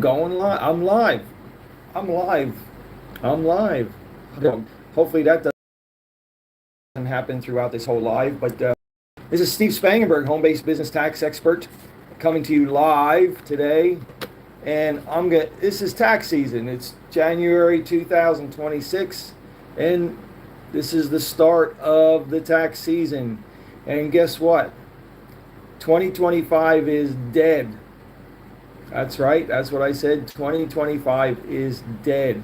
Going live. I'm live. I'm live. I'm live. Hopefully that doesn't happen throughout this whole live. But this is Steve Spangenberg, home-based business tax expert, coming to you live today. And this is tax season. It's January 2026, and this is the start of the tax season. And guess what? 2025 is dead. That's right. That's what I said. 2025 is dead.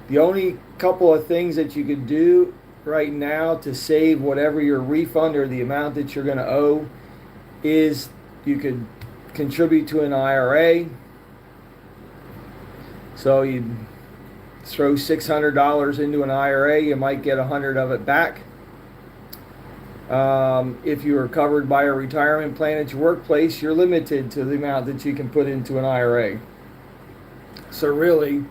The only couple of things that you could do right now to save whatever your refund or the amount that you're going to owe is you could contribute to an IRA. So you throw $600 into an IRA, you might get 100 of it back. If you are covered by a retirement plan at your workplace, you're limited to the amount that you can put into an IRA. So really,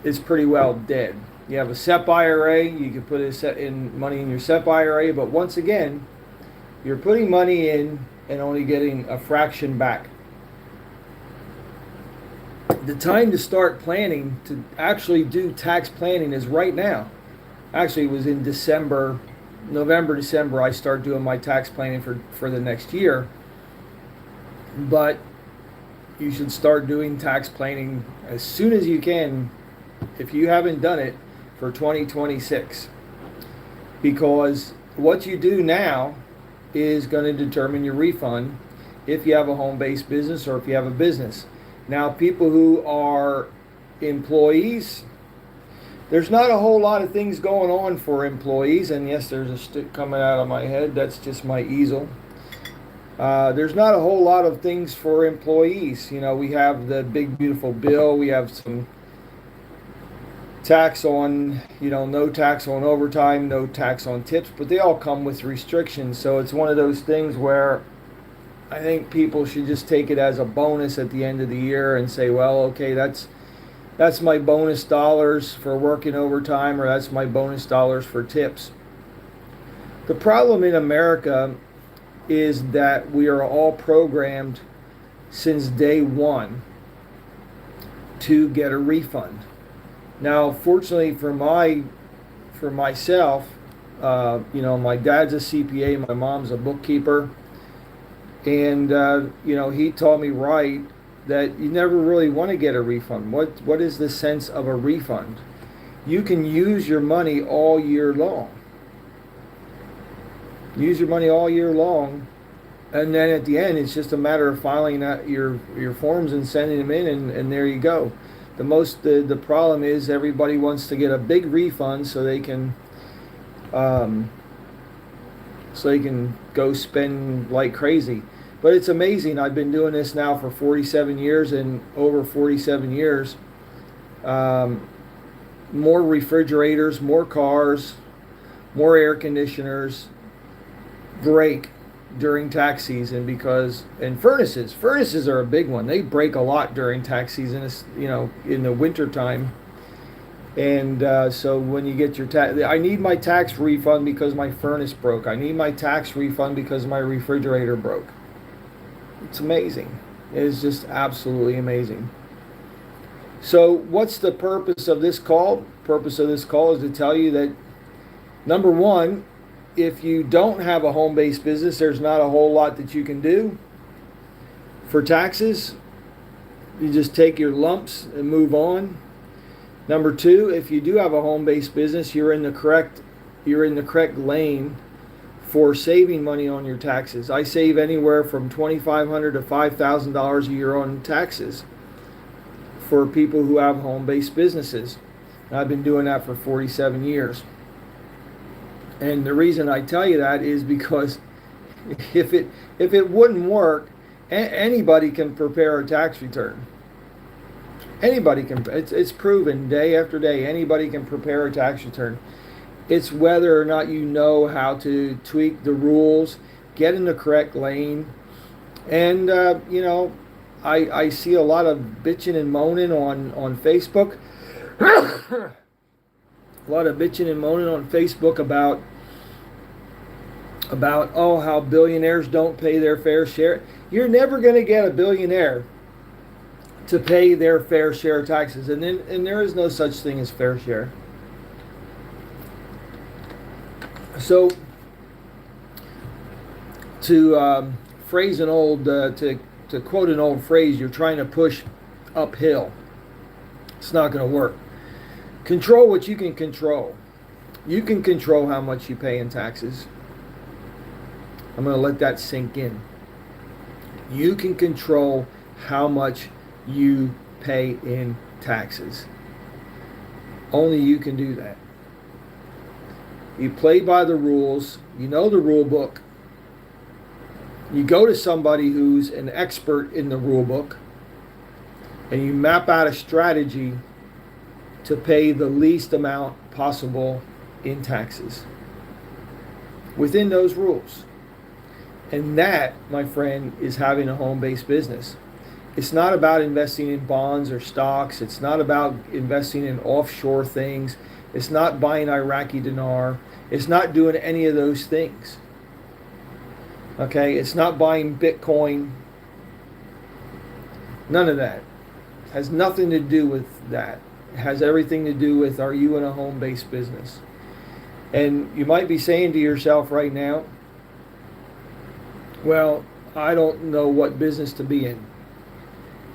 it's pretty well dead. You have a SEP IRA, you can put money in your SEP IRA, but once again, you're putting money in and only getting a fraction back. The time to start planning, to actually do tax planning, is right now. Actually, it was in November, December, I started doing my tax planning for the next year. But you should start doing tax planning as soon as you can, if you haven't done it, for 2026. Because what you do now is going to determine your refund if you have a home-based business or if you have a business. Now, people who are employees, there's not a whole lot of things going on for employees. And yes, there's a stick coming out of my head. That's just my easel. There's not a whole lot of things for employees. We have the big, beautiful bill. We have some tax on, no tax on overtime, no tax on tips, but they all come with restrictions. So it's one of those things where I think people should just take it as a bonus at the end of the year and say, well, okay, that's my bonus dollars for working overtime, or that's my bonus dollars for tips. The problem in America is that we are all programmed since day one to get a refund. Now, fortunately for myself, my dad's a CPA, my mom's a bookkeeper, and he taught me right that you never really want to get a refund. What is the sense of a refund? You can use your money all year long. Use your money all year long, and then at the end, it's just a matter of filing out your forms and sending them in, and there you go. The problem is everybody wants to get a big refund so they can go spend like crazy. But it's amazing. I've been doing this now for 47 years, and over 47 years, more refrigerators, more cars, more air conditioners break during tax season and furnaces are a big one. They break a lot during tax season, in the winter time. And so when you get your tax, I need my tax refund because my furnace broke. I need my tax refund because my refrigerator broke. It's amazing. It is just absolutely amazing. So what's the purpose of this call? The purpose of this call is to tell you that, number one, if you don't have a home-based business, there's not a whole lot that you can do for taxes. You just take your lumps and move on. Number two, if you do have a home-based business, you're in the correct lane for saving money on your taxes. I save anywhere from $2,500 to $5,000 a year on taxes for people who have home-based businesses. And I've been doing that for 47 years. And the reason I tell you that is because if it wouldn't work, anybody can prepare a tax return. Anybody can. It's proven day after day. Anybody can prepare a tax return. It's whether or not you know how to tweak the rules, get in the correct lane. And I see a lot of bitching and moaning on Facebook. A lot of bitching and moaning on Facebook about how billionaires don't pay their fair share. You're never going to get a billionaire to pay their fair share of taxes, and there is no such thing as fair share. So, to phrase an old to quote an old phrase, you're trying to push uphill. It's not going to work. Control what you can control. You can control how much you pay in taxes. I'm going to let that sink in. You can control how much you pay in taxes. Only you can do that. You play by the rules. You know the rule book. You go to somebody who's an expert in the rule book, and you map out a strategy to pay the least amount possible in taxes within those rules. And that, my friend, is having a home-based business. It's not about investing in bonds or stocks. It's not about investing in offshore things. It's not buying Iraqi dinar. It's not doing any of those things. Okay? It's not buying Bitcoin. None of that. It has nothing to do with that. It has everything to do with, are you in a home-based business? And you might be saying to yourself right now, well, I don't know what business to be in.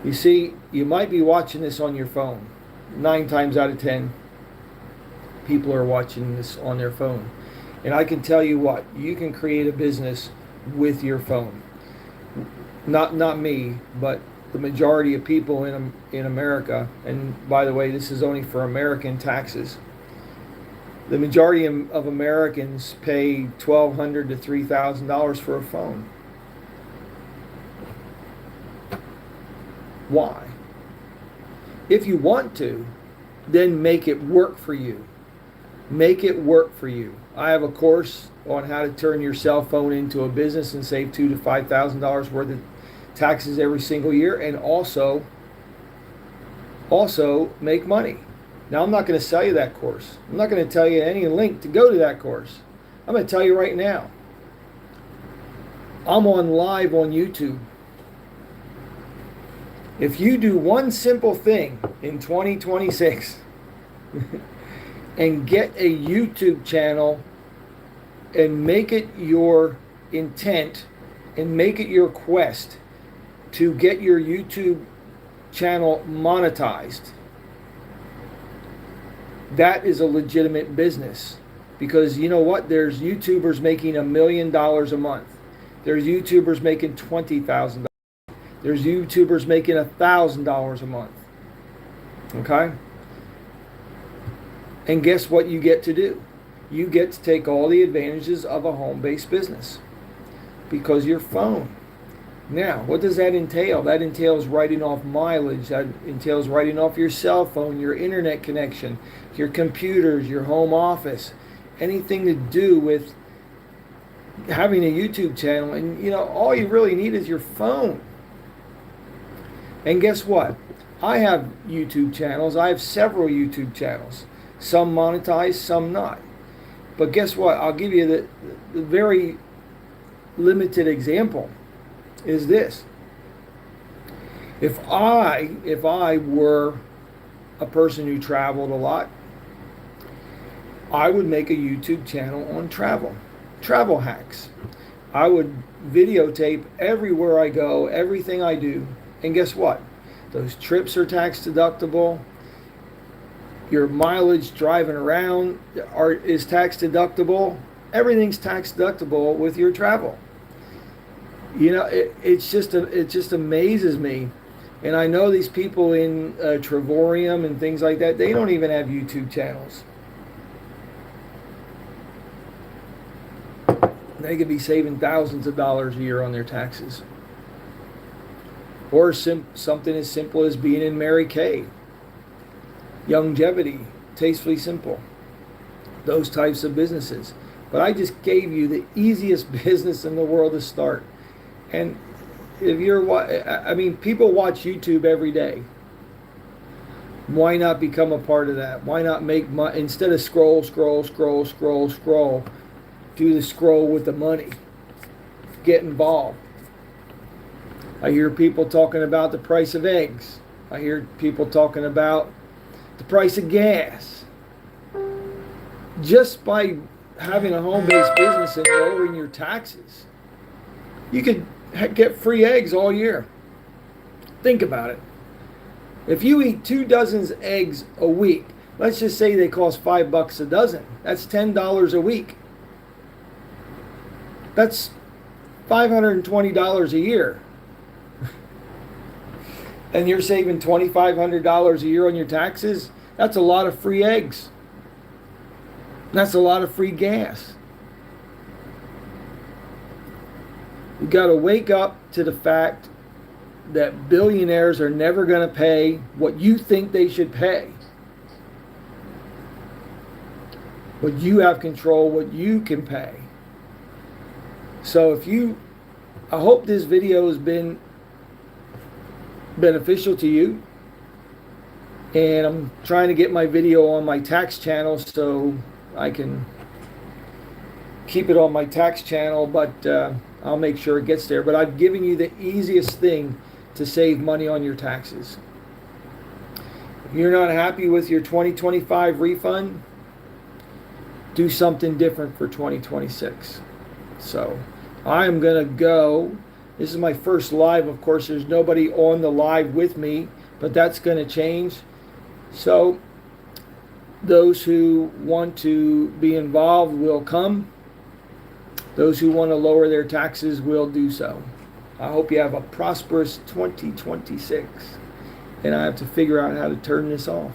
You see, you might be watching this on your phone. 9 times out of 10, people are watching this on their phone. And I can tell you what, you can create a business with your phone. Not me, but the majority of people in America, and by the way, this is only for American taxes. The majority of Americans pay $1,200 to $3,000 for a phone. Why? If you want to, then make it work for you. Make it work for you. I have a course on how to turn your cell phone into a business and save $2,000 to $5,000 worth of taxes every single year, and also make money. Now, I'm not going to sell you that course. I'm not going to tell you any link to go to that course. I'm going to tell you right now. I'm on live on YouTube. If you do one simple thing in 2026 and get a YouTube channel and make it your intent and make it your quest to get your YouTube channel monetized, that is a legitimate business. Because you know what? There's YouTubers making $1 million a month. There's YouTubers making $20,000. There's YouTubers making $1,000 a month. Okay? And guess what you get to do? You get to take all the advantages of a home-based business. Because your phone. Now, what does that entail? That entails writing off mileage. That entails writing off your cell phone, your internet connection, your computers, your home office. Anything to do with having a YouTube channel. And, you know, all you really need is your phone. And guess what? I have YouTube channels. I have several YouTube channels. Some monetized, some not. But guess what? I'll give you the very limited example is this. If I were a person who traveled a lot, I would make a YouTube channel on travel hacks. I would videotape everywhere I go, everything I do. And guess what? Those trips are tax deductible. Your mileage driving around is tax deductible. Everything's tax deductible with your travel. You know, it just amazes me. And I know these people in Trevorium and things like that, they don't even have YouTube channels. They could be saving thousands of dollars a year on their taxes. Or something as simple as being in Mary Kay. Longevity, Tastefully Simple. Those types of businesses. But I just gave you the easiest business in the world to start. And if people watch YouTube every day. Why not become a part of that? Why not make money? Instead of scroll, do the scroll with the money. Get involved. I hear people talking about the price of eggs. I hear people talking about the price of gas. Just by having a home-based business and lowering your taxes, you could get free eggs all year. Think about it. If you eat 2 dozen eggs a week, let's just say they cost $5 a dozen. That's $10 a week. That's $520 a year. And you're saving $2,500 a year on your taxes. That's a lot of free eggs. That's a lot of free gas. You got to wake up to the fact that billionaires are never going to pay what you think they should pay. But you have control what you can pay. So I hope this video has been beneficial to you. And I'm trying to get my video on my tax channel so I can keep it on my tax channel, but I'll make sure it gets there. But I've given you the easiest thing to save money on your taxes. If you're not happy with your 2025 refund, do something different for 2026. So I'm going to go. This is my first live. Of course, there's nobody on the live with me, but that's going to change. So those who want to be involved will come. Those who want to lower their taxes will do so. I hope you have a prosperous 2026. And I have to figure out how to turn this off.